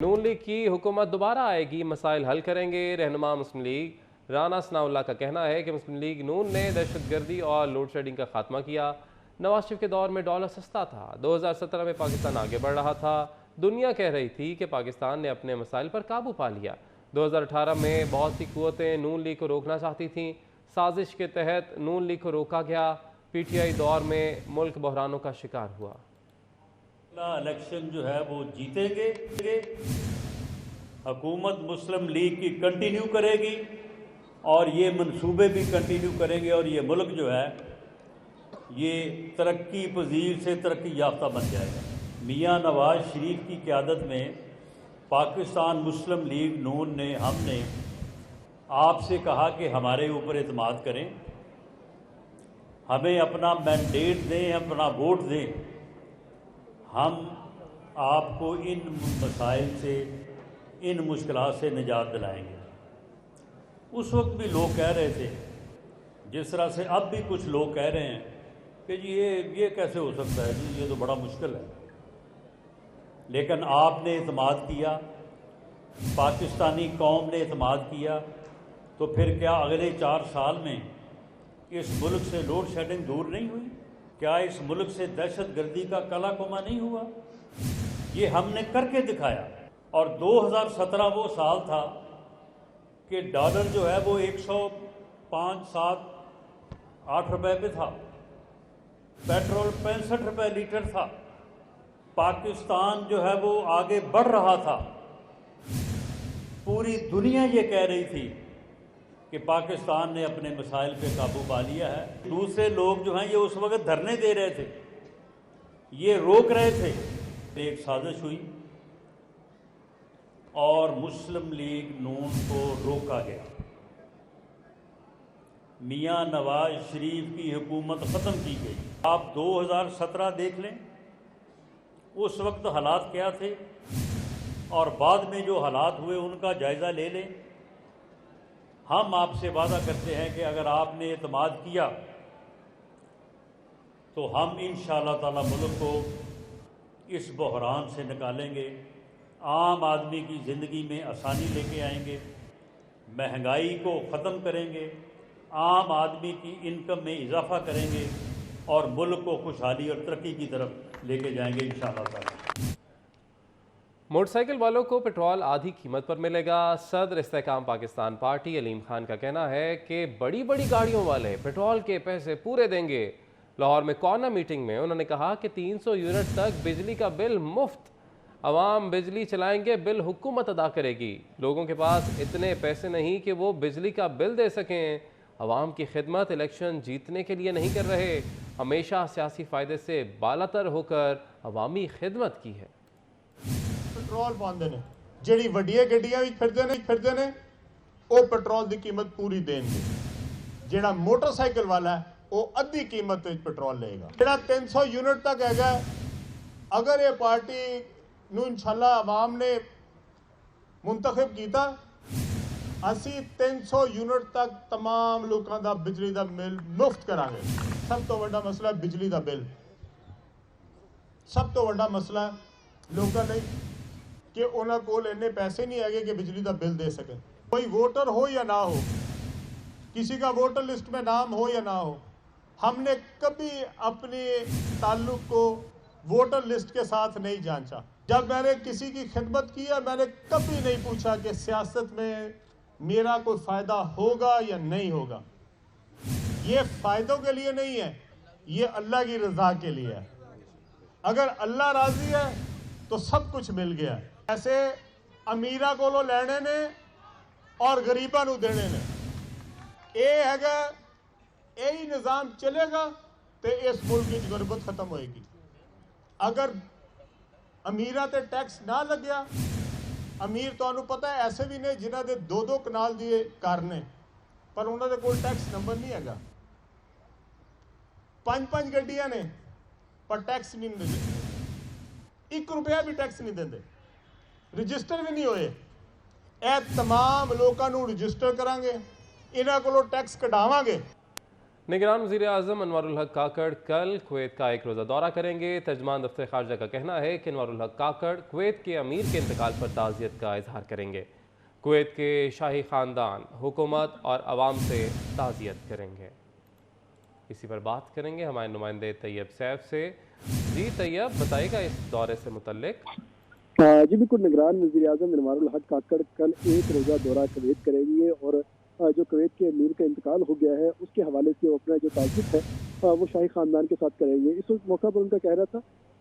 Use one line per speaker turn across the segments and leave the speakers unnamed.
नून league की हुकूमत दोबारा आएगी, मसाइल हल करेंगे। रहनुमा मुस्लिम लीग राना सनाउल्लाह का कहना है कि मुस्लिम लीग नून ने दहशतगर्दी और लोड शेडिंग का खात्मा किया। नवाज शरीफ के दौर में डॉलर सस्ता था, 2017 में पाकिस्तान आगे बढ़ रहा था। दुनिया कह रही थी कि पाकिस्तान ने अपने मसाइल पर काबू पा लिया। 2018 में बहुत सी कुव्वतें नून लीग को रोकना चाहती थीं, साजिश के तहत नून लीग को रोका गया। पीटीआई दौर में मुल्क बहरानों का शिकार हुआ।
इलेक्शन जो है वो जीतेंगे, हुकूमत मुस्लिम लीग की कंटिन्यू करेगी और ये मंसूबे भी कंटिन्यू करेंगे और ये मुल्क जो है ये तरक्की पजीर से तरक्की याफ्ता बन जाएगा। मियाँ नवाज शरीफ की क़यादत में पाकिस्तान मुस्लिम लीग नून ने हमने आपसे कहा कि हमारे ऊपर एतमाद करें, हमें अपना मैंडेट दें, अपना वोट दें, हम आपको इन मसाइल से, इन मुश्किलात से निजात दिलाएंगे। उस वक्त भी लोग कह रहे थे, जिस तरह से अब भी कुछ लोग कह रहे हैं कि जी ये कैसे हो सकता है जी, ये तो बड़ा मुश्किल है। लेकिन आपने एतमाद किया, पाकिस्तानी कौम ने एतमाद किया, तो फिर क्या अगले 4 साल में इस मुल्क से लोड शेडिंग दूर नहीं हुई? क्या इस मुल्क से दहशतगर्दी का कला कुमा नहीं हुआ? ये हमने करके दिखाया। और 2017 वो साल था कि डॉलर जो है वो 105, 7, 8 रुपए पे था, पेट्रोल 65 रुपए लीटर था, पाकिस्तान जो है वो आगे बढ़ रहा था। पूरी दुनिया ये कह रही थी कि पाकिस्तान ने अपने मसाइल पे काबू पा लिया है। दूसरे लोग जो हैं ये उस वक्त धरने दे रहे थे, ये रोक रहे थे। एक साजिश हुई और मुस्लिम लीग नून को रोका गया। मियाँ नवाज शरीफ की हुकूमत ख़त्म की गई। आप 2017 देख लें, उस वक्त हालात क्या थे और बाद में जो हालात हुए उनका जायज़ा ले लें। हम आपसे वादा करते हैं कि अगर आपने एतमाद किया तो हम इंशाअल्लाह ताला मुल्क को इस बहरान से निकालेंगे, आम आदमी की ज़िंदगी में आसानी लेके आएंगे, महंगाई को ख़त्म करेंगे, आम आदमी की इनकम में इजाफ़ा करेंगे और मुल्क को खुशहाली और तरक्की की तरफ लेके जाएंगे इंशाअल्लाह ताला।
मोटरसाइकिल वालों को पेट्रोल आधी कीमत पर मिलेगा। सदर इस्तेहकाम पाकिस्तान पार्टी अलीम खान का कहना है कि बड़ी बड़ी गाड़ियों वाले पेट्रोल के पैसे पूरे देंगे। लाहौर में कॉर्नर मीटिंग में उन्होंने कहा कि 300 यूनिट तक बिजली का बिल मुफ्त, अवाम बिजली चलाएंगे, बिल हुकूमत अदा करेगी। लोगों के पास इतने पैसे नहीं कि वो बिजली का बिल दे सकें। अवाम की खिदमत इलेक्शन जीतने के लिए नहीं कर रहे, हमेशा सियासी फ़ायदे से बालातर होकर अवामी खिदमत की है।
पेट्रोल पाते हैं, जी वड्डिया गड्डियां फिरते ने वो पेट्रोल की कीमत पूरी देंगे। जोड़ा मोटरसाइकिल वाला है वो अद्धी कीमत पेट्रोल लेगा। जोड़ा 300 यूनिट तक है, अगर ये पार्टी नूं इंशाअल्लाह अवाम ने मुंतखब किया, असी 300 यूनिट तक तमाम लोगों का बिजली का बिल मुफ्त करांगे। सब तो बड़ा मसला बिजली का बिल, सब तो बड़ा मसला लोगों ने कि उन्होंने कोल इन्ने पैसे नहीं है कि बिजली का बिल दे सके। कोई वोटर हो या ना हो, किसी का वोटर लिस्ट में नाम हो या ना हो, हमने कभी अपने ताल्लुक को वोटर लिस्ट के साथ नहीं जांचा। जब मैंने किसी की खिदमत की है, मैंने कभी नहीं पूछा कि सियासत में मेरा कोई फ़ायदा होगा या नहीं होगा। ये फ़ायदों के लिए नहीं है, ये अल्लाह की रज़ा के लिए है। अगर अल्लाह राज़ी है तो सब कुछ मिल गया। ऐसे अमीरा को लैने ने और गरीबों को देने ने, ये हैगा, यही निज़ाम चलेगा तो इस मुल्क की गुरबत खत्म होएगी। अगर अमीरा ते टैक्स ना लग्या, अमीर तो पता है ऐसे भी नहीं जिन्हों के 2-2 कनाल दिए घर ने, पर उन्होंने कोई टैक्स नंबर नहीं है। 5-5 गड्डियां ने पर टैक्स नहीं देते, 1 रुपया भी टैक्स नहीं देते, रजिस्टर भी नहीं होए। ए तमाम लोगों को रजिस्टर करांगे, इन्हों को टैक्स कढ़ावांगे।
निगरान वज़ीर आज़म अनवारुल हक काकड़ कल कुवैत का एक रोज़ा दौरा करेंगे। तर्जमान दफ्तर खारजा का कहना है कि अनवारुल हक काकड़ कुवैत के अमीर के इंतकाल पर ताज़ियत का इजहार करेंगे। कुवैत के शाही ख़ानदान, हुकूमत और अवाम से ताज़ियत करेंगे। इसी पर बात करेंगे हमारे नुमाइंदे तैयब सैफ से। जी तैयब, बताइएगा इस दौरे से मुतल्लिक।
जी बिल्कुल, निगरान वज़ीर आज़म अनवारुल हक काकड़ कल एक रोज़ा दौरा कुवैत करेंगे और जो कुवैत के अमीर का इंतकाल हो गया है उसके हवाले से अपना जो ताज़ियत है वो शाही ख़ानदान के साथ करेंगे। इस मौका पर उनका कहना था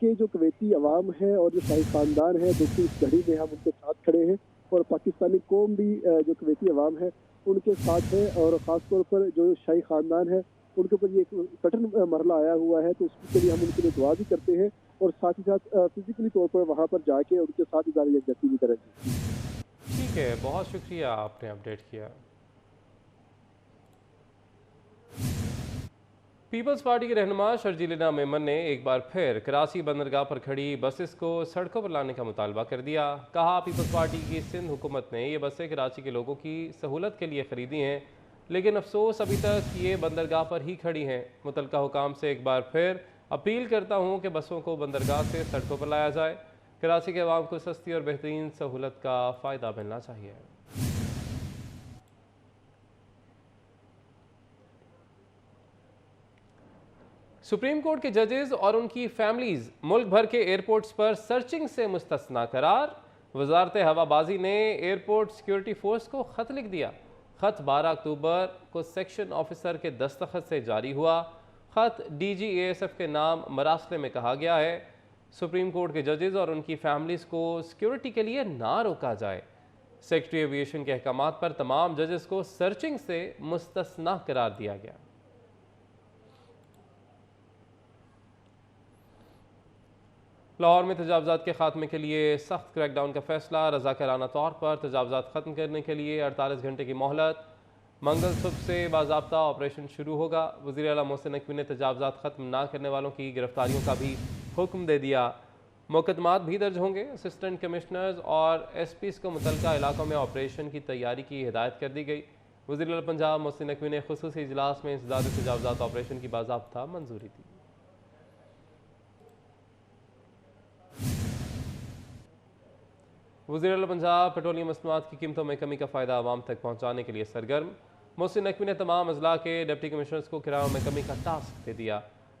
कि जो कुवैती अवाम है और जो शाही ख़ानदान है, दुख की इस घड़ी में हम उनके साथ खड़े हैं और पाकिस्तानी कौम भी जो कुवैती अवाम है उनके साथ है। और ख़ास तौर पर जो शाही ख़ानदान है उनके ऊपर ये एक कठिन मरला आया हुआ है, तो उसके लिए हम उनके लिए दुआ भी करते हैं और साथ ही साथ फिजिकली तौर पर वहाँ पर जाके उनके साथ इज़हार यकजहती भी करेंगे।
ठीक है, बहुत शुक्रिया, आपने अपडेट किया। पीपल्स पार्टी के रहनुमा शर्जीलिना मेमन ने एक बार फिर कराची बंदरगाह पर खड़ी बसेस को सड़कों पर लाने का मुतालबा कर दिया। कहा, पीपल्स पार्टी की सिंध हुकूमत ने ये बसें कराची के लोगों की सहूलत के लिए ख़रीदी हैं, लेकिन अफसोस अभी तक ये बंदरगाह पर ही खड़ी हैं। मुतलका हुकाम से एक बार फिर अपील करता हूँ कि बसों को बंदरगाह से सड़कों पर लाया जाए। कराची के अवाम को सस्ती और बेहतरीन सहूलत का फ़ायदा मिलना चाहिए। सुप्रीम कोर्ट के जजेस और उनकी फैमिलीज मुल्क भर के एयरपोर्ट्स पर सर्चिंग से मुस्तस्ना करार। वजारत हवाबाजी ने एयरपोर्ट सिक्योरिटी फोर्स को ख़त लिख दिया। ख़त 12 अक्टूबर को सेक्शन ऑफिसर के दस्तखत से जारी हुआ। ख़त DGASF के नाम मरासले में कहा गया है, सुप्रीम कोर्ट के जजेस और उनकी फैमिलीज को सिक्योरिटी के लिए ना रोका जाए। सेक्रेटरी एविएशन के अहकामात पर तमाम जजेस को सर्चिंग से मुस्तस्ना करार दिया गया। लाहौर में तजावज़ात के खात्मे के लिए सख्त क्रैकडाउन का फैसला। रज़ाकाराना तौर पर तजावज़ात ख़त्म करने के लिए 48 घंटे की मोहलत। मंगल सुबह से बाज़ाब्ता ऑपरेशन शुरू होगा। वज़ीर आला मोहसिन नकवी ने तजावज़ात ख़त्म ना करने वालों की गिरफ्तारियों का भी हुक्म दे दिया। मुकदमात भी दर्ज होंगे। असिस्टेंट कमिश्नर्स और SPs को मुतल्लिका इलाकों में ऑपरेशन की तैयारी की हिदायत कर दी गई। वज़ीर आला पंजाब मोहसिन नकवी ने खुसूसी इजलास में इंसदाद तजावज़ात ऑपरेशन की बाज़ाब्ता मंजूरी दी। वज़ीर आला पंजाब पेट्रोलियम मसनूआत की कीमतों में कमी का फ़ायदा आवाम तक पहुँचाने के लिए सरगर्म। मोहसिन नकवी ने तमाम अजला के डिप्टी कमिश्नर्स को किरायों में कमी का टास्क दे दिया।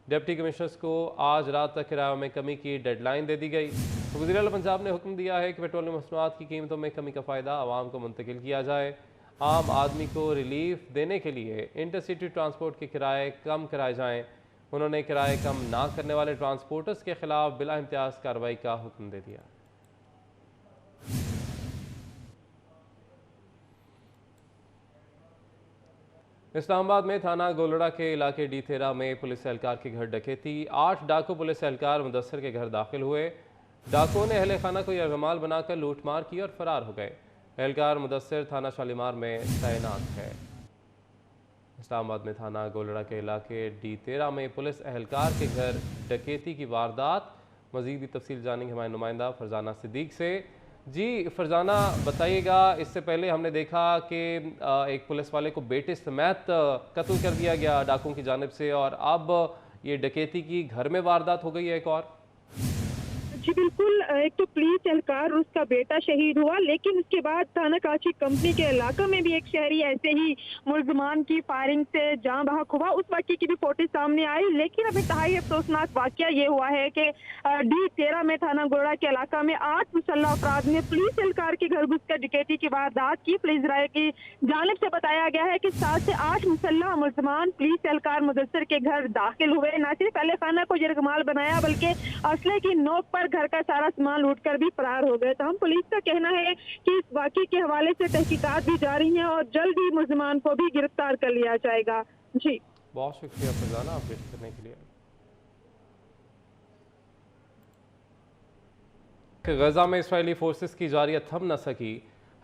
डिप्टी कमिश्नर्स को आज रात तक किरायों में कमी की डेडलाइन दे दी गई। वज़ीर आला पंजाब ने हुक्म दिया है कि पेट्रोलियम मसनूआत की कीमतों में कमी का फ़ायदा आवाम को मुंतकिल किया जाए। आम आदमी को रिलीफ देने के लिए इंटरसिटी ट्रांसपोर्ट के किराए कम कराए जाएँ। उन्होंने किराए कम ना करने वाले ट्रांसपोर्टर्स के खिलाफ बिला इम्तियाज़ कार्रवाई का हुक्म दे दिया। इस्लामाबाद में थाना गोलड़ा के इलाके D13 में पुलिस एहलकार के घर डकैती। 8 डाकू पुलिस एहलकार मुदस्सर के घर दाखिल हुए। डाकुओं ने अहले खाना को यरगमाल बनाकर लूटमार की और फरार हो गए। एहलकार मुदस्सर थाना शालीमार में तैनात है। इस्लामाबाद में थाना गोलड़ा के इलाके D13 में पुलिस एहलकार के घर डकैती की वारदात। मज़ीद भी तफसील जानेंगे हमारे नुमाइंदा फरजाना सिद्दीक से। जी फरजाना, बताइएगा, इससे पहले हमने देखा कि एक पुलिस वाले को बेटे समेत कत्ल कर दिया गया डाकुओं की जानिब से, और अब ये डकैती की घर में वारदात हो गई है एक और।
जी बिल्कुल, एक तो पुलिस एहलकार और उसका बेटा शहीद हुआ, लेकिन उसके बाद थाना काशी कंपनी के इलाके में भी एक शहरी ऐसे ही मुलजमान की फायरिंग से जान बहक हुआ। उस वाक़े की भी फोटो सामने आई, लेकिन अभी इंतहाई अफसोसनाक वाक़या ये हुआ है कि D13 में थाना गोड़ा के इलाका में 8 मुसल्लह अफराद ने पुलिस एहलकार के घर घुसकर डकैती की वारदात की। पुलिस राय की जानिब से बताया गया है कि 7 से 8 मुसल्लह मुलजमान पुलिस एहलकार मुदस्सर के घर दाखिल हुए। न सिर्फ अहले खाना को यरगमाल बनाया, बल्कि असले की नोक पर घर का सारा सामान लूटकर भी फरार हो गए। तो हम पुलिस का कहना है कि इस वाक़े के हवाले से तहकीकात भी जारी हैं और जल्द ही मुलजमान को भी गिरफ्तार कर लिया जाएगा। जी
बहुत शुक्रिया फरजाना अपडेट करने के लिए। गजा में इसराइली फोर्सेस की जारियत थम न सकी।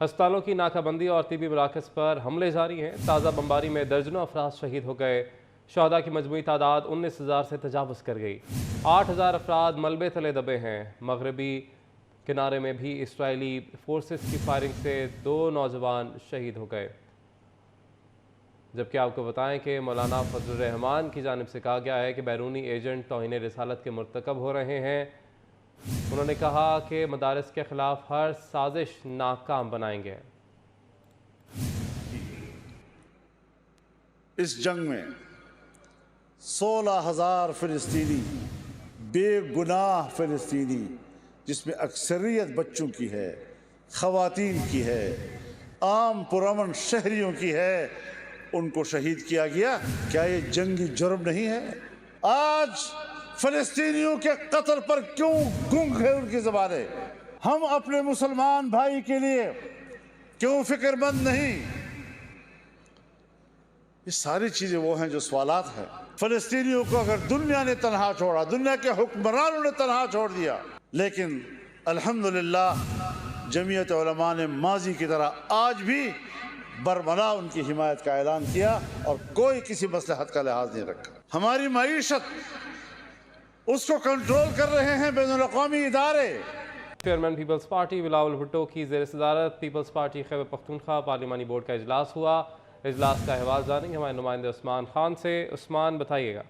अस्पतालों की नाकाबंदी और तिबी मराकज़ पर हमले जारी हैं। ताज़ा बमबारी में दर्जनों अफराद शहीद हो गए। शहदा की मजमूई तादाद 19,000 से तजावज़ कर गई। 8,000 अफराद मलबे तले दबे हैं। मगरबी किनारे में भी इसराइली फोर्सेस की फायरिंग से 2 नौजवान शहीद हो गए। जबकि आपको बताएं कि मौलाना फजल रहमान की जानिब से कहा गया है कि बैरूनी एजेंट तौहीन रिसालत के मुर्तकब हो रहे हैं। उन्होंने कहा कि मदारस के ख़िलाफ़ हर साजिश नाकाम बनाएंगे।
इस जंग में 16,000 फ़िलिस्तीनी, बेगुनाह फ़िलिस्तीनी, जिसमें अक्सरियत बच्चों की है, ख़वातीन की है, आम पुरअमन शहरियों की है, उनको शहीद किया गया। क्या ये जंगी जुर्म नहीं है? आज फ़िलिस्तीनियों के कत्ल पर क्यों गुंग है उनकी ज़बानें? हम अपने मुसलमान भाई के लिए क्यों फिक्रमंद नहीं? ये सारी चीज़ें वो हैं जो सवालात हैं। फ़लस्तीनियों को अगर दुनिया ने तन्हा छोड़ा, दुनिया के हुक्मरानों ने तन्हा छोड़ दिया, लेकिन अल्हम्दुलिल्लाह जमीयत उलमा ने माजी की तरह आज भी बरमला उनकी हिमायत का ऐलान किया और कोई किसी मसलहत का लिहाज नहीं रखा। हमारी मईशत उसको कंट्रोल कर रहे हैं बैनुल-अक़वामी इदारे।
चेयरमैन पीपल्स पार्टी बिलावल भुट्टो की ज़ेर सदारत पीपल्स पार्टी खैबर पख्तूनख्वा पार्लिमानी बोर्ड का इजलास हुआ। इजलास का अहवाल जानेंगे हमारे नुमाइंदे उस्मान खान से। उस्मान, बताइएगा।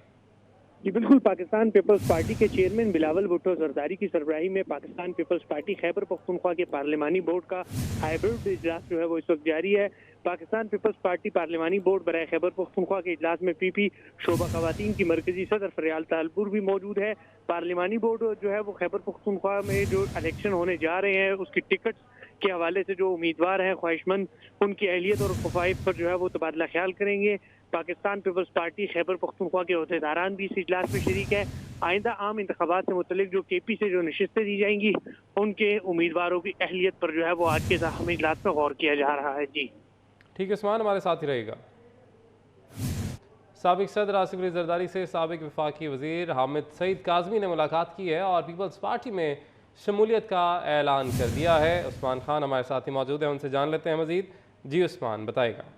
जी बिल्कुल, पाकिस्तान पीपल्स पार्टी के चेयरमैन बिलावल भुट्टो जरदारी की सरबराही में पाकिस्तान पीपल्स पार्टी खैबर पख्तूनख्वा के पार्लिमानी बोर्ड का हाइब्रिड इजलास जो है वो इस वक्त जारी है। पाकिस्तान पीपल्स पार्टी पार्लिमानी बोर्ड बराए खैबर पख्तूनख्वा के इजलास में पीपी शोबा खवातीन की मरकजी सदर फरियाल तालपुर भी मौजूद है। पार्लिमानी बोर्ड जो है वो खैबर पख्तूनख्वा में जो इलेक्शन होने जा रहे हैं उसकी टिकट के हवाले से जो उम्मीदवार हैं ख्वाहिशमंद, उनकी अहलियत और कफ़ायद पर जो है वो तबादला ख्याल करेंगे। पाकिस्तान पीपल्स पार्टी खैबर पख्तूनख्वा के अहदेदारान भी इस इजलास में शरीक है। आइंदा आम इंतखाबात से मुतल्लिक जो KP से जो नशिस्तें दी जाएंगी उनके उम्मीदवारों की अहलियत पर जो है वो आज के अहम इजलास में गौर किया जा रहा है। जी
ठीक है उस्मान, हमारे साथ ही रहेगा। साबिक सदर आसिफ अली जरदारी से साबिक वफाकी वज़ीर हामिद सईद काज़मी ने मुलाकात की है और पीपल्स पार्टी में शमूलियत का ऐलान कर दिया है। उस्मान खान हमारे साथ ही मौजूद हैं, उनसे जान लेते हैं मज़ीद। जी उस्मान, बताएगा।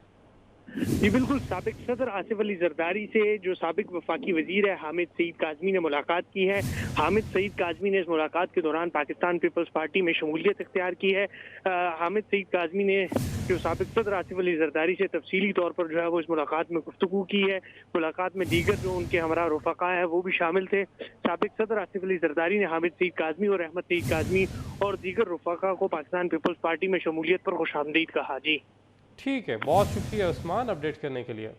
जी बिल्कुल, साबिक सदर आसिफ अली जरदारी से जो साबिक वफाकी वजीर है हामिद सईद काज़मी ने मुलाकात की है। हामिद सईद काज़मी ने इस मुलाकात के दौरान पाकिस्तान पीपल्स पार्टी में शमूलियत इख्तियार की है। हामिद सईद काज़मी ने जो साबिक सदर आसिफ अली जरदारी से तफसीली तौर पर जो है वो इस मुलाकात में गुफ्तगू की है। मुलाकात में दीगर जो उनके हमरा रफ़क़ा हैं वो भी शामिल थे। साबिक सदर आसिफ अली जरदारी ने हामिद सईद काज़मी और अहमद सईद काज़मी और दीगर रफ़क़ा को पाकिस्तान पीपल्स पार्टी में शमूलियत पर खुशामदीद कहा। जी
ठीक है, बहुत शुक्रिया उस्मान अपडेट करने के लिए।